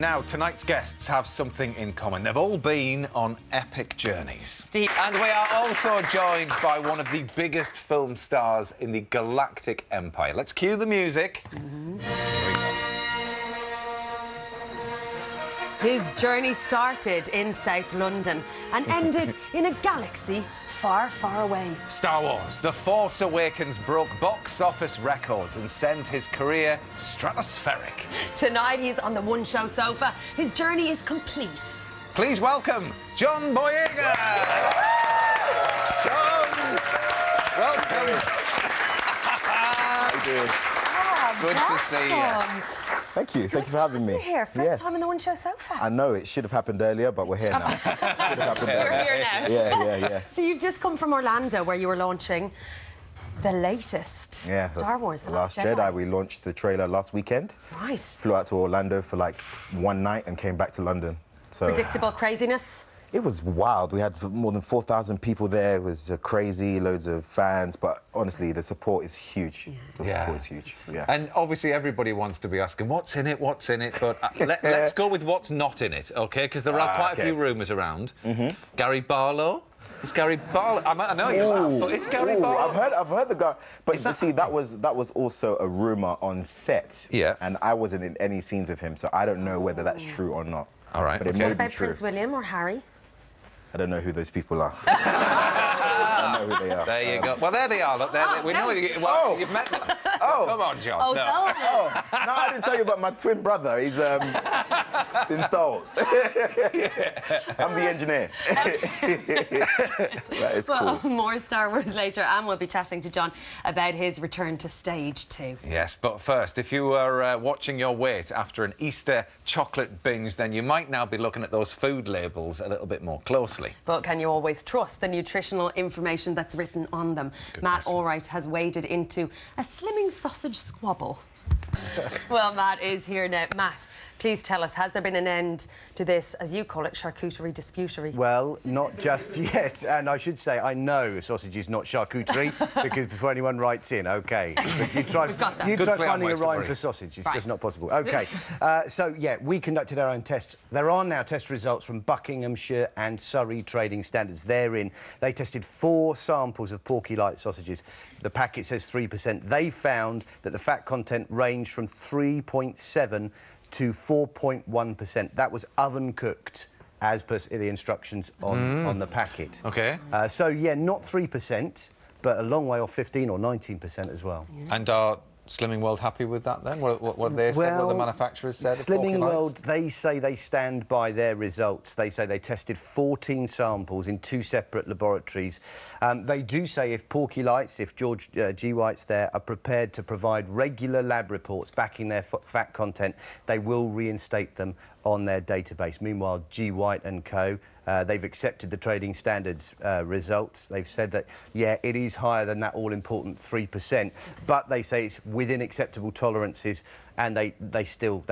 Now, tonight's guests have something in common. They've all been on epic journeys. Steve. And we are also joined by one of the biggest film stars in the galactic empire. Let's cue the music. Here we go. His journey started in South London and ended in a galaxy far, far away. Star Wars: The Force Awakens broke box office records and sent his career stratospheric. Tonight, he's on the one-show sofa. His journey is complete. Please welcome John Boyega. John, welcome. How you doing? Good to see you. Thank you. Thank you for having me. You're here, first time on the one-show sofa. I know it should have happened earlier, but we're here now. Should have happened We're earlier. here now. Yeah. So you've just come from Orlando, where you were launching the latest Star Wars, The Last Jedi. We launched the trailer last weekend. Right. Flew out to Orlando for like one night and came back to London. So Predictable craziness. it was wild. We had more than 4,000 people there. It was crazy, loads of fans. But honestly, the support is huge. The support is huge. Yeah. And obviously, everybody wants to be asking, what's in it, what's in it? But let's go with what's not in it, OK? Because there are quite a few rumours around. Gary Barlow. It's Gary Barlow. I know you laugh, but it's Gary Barlow. I've heard the guy. But you see, that was also a rumour on set. Yeah. And I wasn't in any scenes with him, so I don't know whether that's true or not. All right. But it Okay. may What be about true. Prince William or Harry? I don't know who those people are. I don't know who they are. There you go. Well, there they are. Look, there. We know you've met them. So come on, John. Oh, no. no. Oh, no, I didn't tell you about my twin brother. He's in stalls. I'm the engineer. That is Well, cool. more Star Wars later, and we'll be chatting to John about his return to stage 2. Yes, but first, if you were watching your weight after an Easter chocolate binge, then you might now be looking at those food labels a little bit more closely. But can you always trust the nutritional information that's written on them? Matt Allwright has waded into a slimming sausage squabble. Well, Matt is here now. Matt, please tell us, has there been an end to this, as you call it, charcuterie disputery? Well, not just yet. And I should say, I know sausage is not charcuterie, because before anyone writes in, OK. But you try finding a rhyme for sausage. It's just not possible. OK. So, yeah, we conducted our own tests. There are now test results from Buckinghamshire and Surrey trading standards. Therein, they tested 4 samples of Porky Light sausages. The packet says 3%. They found that the fat content ranged from 3.7 to 4.1%. That was oven cooked, as per the instructions on the packet. OK. So, yeah, not 3%, but a long way off 15 or 19% as well. And are Slimming World happy with that, then? What have they said, what the manufacturers said? Slimming World, they say they stand by their results. They say they tested 14 samples in 2 separate laboratories. They do say if Porky Lights, if George G. White's there, are prepared to provide regular lab reports backing their fat content, they will reinstate them on their database. Meanwhile, G. White and Co., they've accepted the trading standards results. They've said that, yeah, it is higher than that all-important 3%, but they say it's within acceptable tolerances, and that still,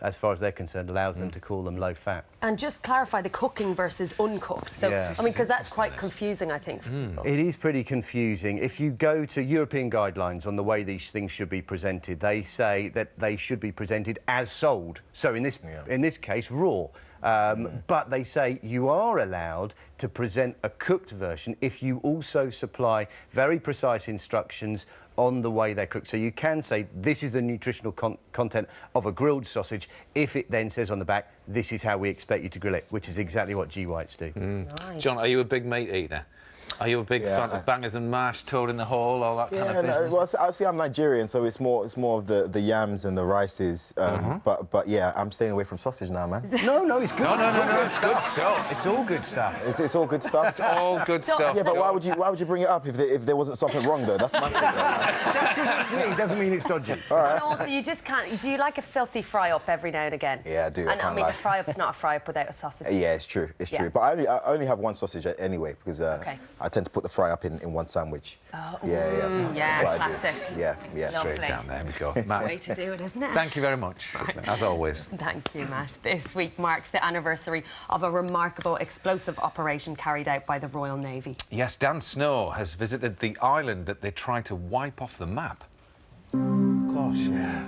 as far as they're concerned, allows them to call them low-fat. And just clarify the cooking versus uncooked. So, Yeah. I mean, because that's quite confusing, I think, for people. It is pretty confusing. If you go to European guidelines on the way these things should be presented, they say that they should be presented as sold. So in this case, raw. But they say you are allowed to present a cooked version if you also supply very precise instructions on the way they're cooked. So you can say this is the nutritional content of a grilled sausage if it then says on the back, this is how we expect you to grill it, which is exactly what G. Whites do. Right. John, are you a big meat eater? Are you a big fan of bangers and mash, toad in the hole, all that kind of business? Well, I see, I'm Nigerian, so it's more of the yams and the rices. But yeah, I'm staying away from sausage now, man. No, it's good. No, it's good stuff. It's all good stuff. It's all good stuff. It's all good stuff. Yeah, but why would you bring it up if there wasn't something wrong though? That's my thing. Just because it's me doesn't mean it's dodgy. And also, you just can't... Do you like a filthy fry-up every now and again? Yeah, I do. And I can't mean, lie. a fry-up's not a fry-up without a sausage. Yeah, it's true. It's true. But I only have one sausage anyway because I tend to put the fry up in one sandwich. Oh, Yeah, yeah, That's what I do. classic. Yeah. Lovely. Straight down, there we go. Way Matt, to do it, isn't it? thank you very much, as always. Thank you, Matt. This week marks the anniversary of a remarkable explosive operation carried out by the Royal Navy. Yes, Dan Snow has visited the island that they tried to wipe off the map. Gosh, yeah.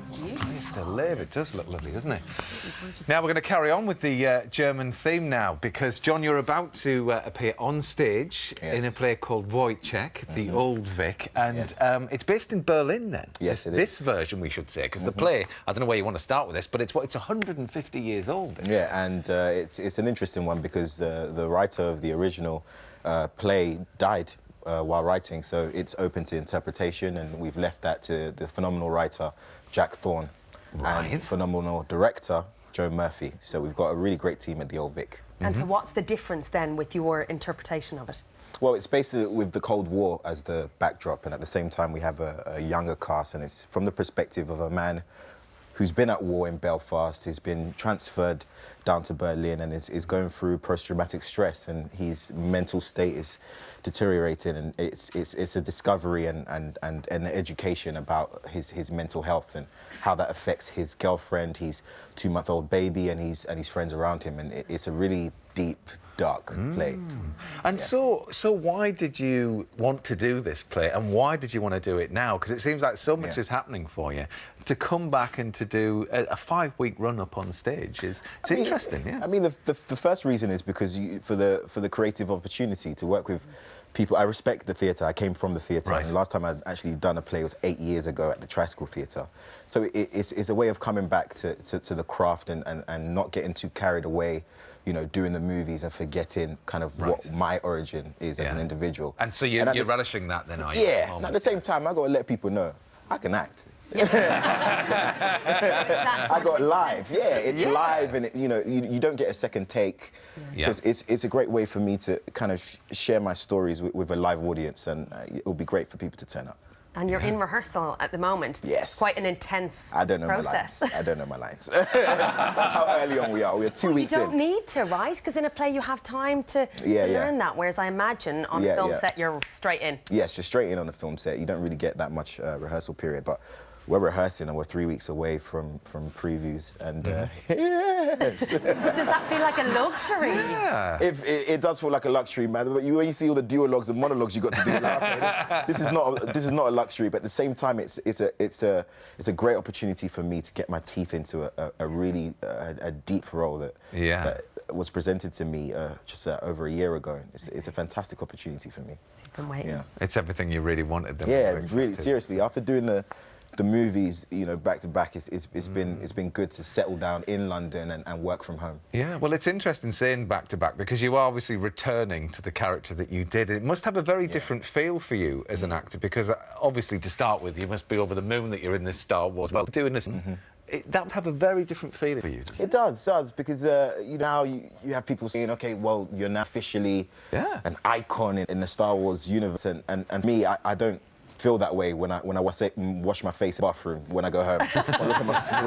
place to live. It does look lovely, doesn't it? Now we're going to carry on with the German theme now, because, John, you're about to appear on stage in a play called Wojciech, the Old Vic, and it's based in Berlin then. Yes, it is. This version, we should say, because the play, I don't know where you want to start with this, but it's 150 years old. Yeah, and it's an interesting one because the writer of the original play died while writing, so it's open to interpretation, and we've left that to the phenomenal writer Jack Thorne and phenomenal director Joe Murphy. So we've got a really great team at the Old Vic. And so what's the difference then with your interpretation of it? Well, it's based with the Cold War as the backdrop, and at the same time we have a younger cast, and it's from the perspective of a man who's been at war in Belfast, who's been transferred down to Berlin and is going through post-traumatic stress, and his mental state is deteriorating, and it's a discovery and an education about his mental health and how that affects his girlfriend, his 2-month-old baby, and his friends around him, and it's a really deep, dark play. And so why did you want to do this play, and why did you want to do it now? Because it seems like so much is happening for you. To come back and to do a 5-week run up on stage it's interesting. Yeah. I mean, the first reason is because for the creative opportunity to work with people. I respect the theatre. I came from the theatre, and the last time I'd actually done a play was 8 years ago at the Tricycle Theatre. So it's a way of coming back to the craft and not getting too carried away, you know, doing the movies and forgetting kind of what my origin is as an individual. And so you're relishing that then, are you? Yeah, and at the same time, I got to let people know I can act. I got live. Yeah, it's live, and you don't get a second take. So it's a great way for me to kind of share my stories with a live audience, and it'll be great for people to turn up. And you're in rehearsal at the moment. Yes. Quite an intense I don't know process. my lines. I don't know my lines. That's how early on we are. We're 2 weeks in. You don't need to, right? Because in a play you have time to learn that, whereas I imagine on a film set you're straight in. Yes, you're straight in on a film set. You don't really get that much rehearsal period, but we're rehearsing and we're 3 weeks away from previews, and Does that feel like a luxury? Yeah. It does feel like a luxury, man. But when you see all the duologues and monologues you got to do, like, okay, this is not a luxury. But at the same time, it's a great opportunity for me to get my teeth into a really deep role that was presented to me just over a year ago. It's a fantastic opportunity for me. You've been waiting. Yeah. It's everything you really wanted. Yeah, really, seriously. After doing the movies, back to back, it's been good to settle down in London and work from home. Yeah, well, it's interesting saying back to back because you are obviously returning to the character that you did. It must have a very different feel for you as an actor, because obviously to start with, you must be over the moon that you're in this Star Wars. Well, doing this. That would have a very different feeling for you. It does, because now you have people saying, okay, well, you're now officially an icon in the Star Wars universe, and me, I don't feel that way when I wash my face in the bathroom when I go home. I look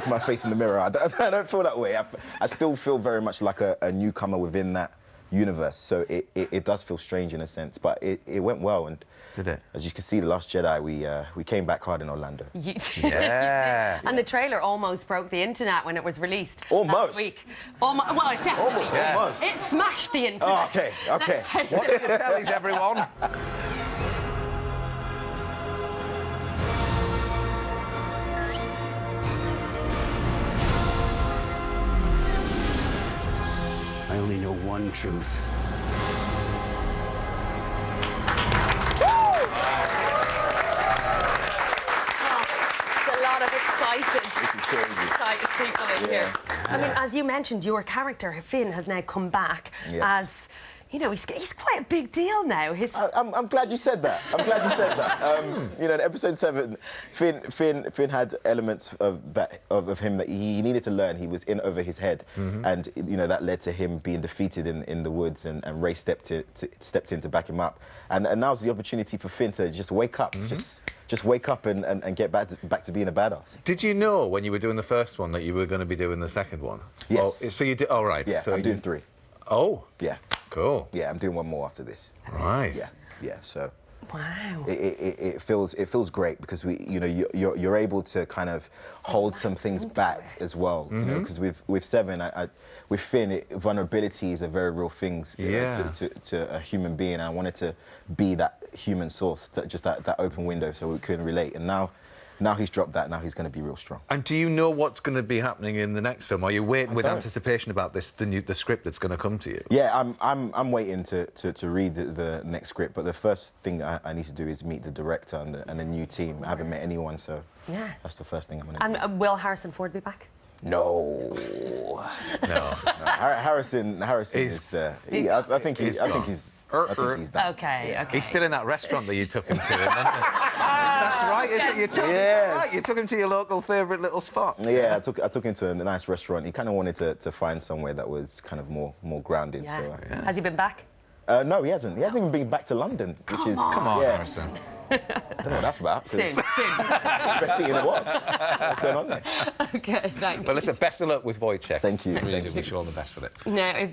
at my face in the mirror. I don't feel that way. I still feel very much like a newcomer within that universe. So it does feel strange in a sense, but it went well. And did it? As you can see, The Last Jedi, we came back hard in Orlando. You did. And the trailer almost broke the internet when it was released last week. Well, it definitely. Almost. It smashed the internet. Oh, okay. Watch the tellies, everyone. I only know one truth. There's a lot of excited people in here. I mean, as you mentioned, your character, Finn, has now come back as... he's quite a big deal now. I'm glad you said that. In episode 7, Finn had elements of him that he needed to learn. He was in over his head, and that led to him being defeated in the woods, and Ray stepped in to back him up. And now's the opportunity for Finn to just wake up, just wake up and get back to being a badass. Did you know when you were doing the first one that you were going to be doing the second one? Yes. So you did. Oh, right. Yeah, so I'm doing 3. Oh. Yeah. Cool. Yeah, I'm doing one more after this. Right. Yeah. So. Wow. It feels great because you're able to kind of hold some things back as well. Because with 7, with Finn, vulnerability is a very real thing to a human being. And I wanted to be that human source, that open window, so we could relate. And now now he's dropped that. Now he's going to be real strong. And do you know what's going to be happening in the next film? Are you waiting with don't. anticipation about the script that's going to come to you? Yeah, I'm waiting to read the next script. But the first thing I need to do is meet the director and the new team. I haven't met anyone, so that's the first thing I'm going to do. And will Harrison Ford be back? No. Harrison is. I think he's done. Okay. He's still in that restaurant that you took him to in London. That's right, isn't it? You took him to your local favourite little spot. Yeah, I took him to a nice restaurant. He kind of wanted to find somewhere that was kind of more grounded. Yeah. So, Has he been back? no, he hasn't. He hasn't even been back to London, which is Come on, Harrison. I don't know what that's about. Soon. Best seat in the world. What's going on there? Okay, thank you. Well, listen, best of luck with Wojciech. Thank you. Really Thank do you. wish you all the best with it. Now, if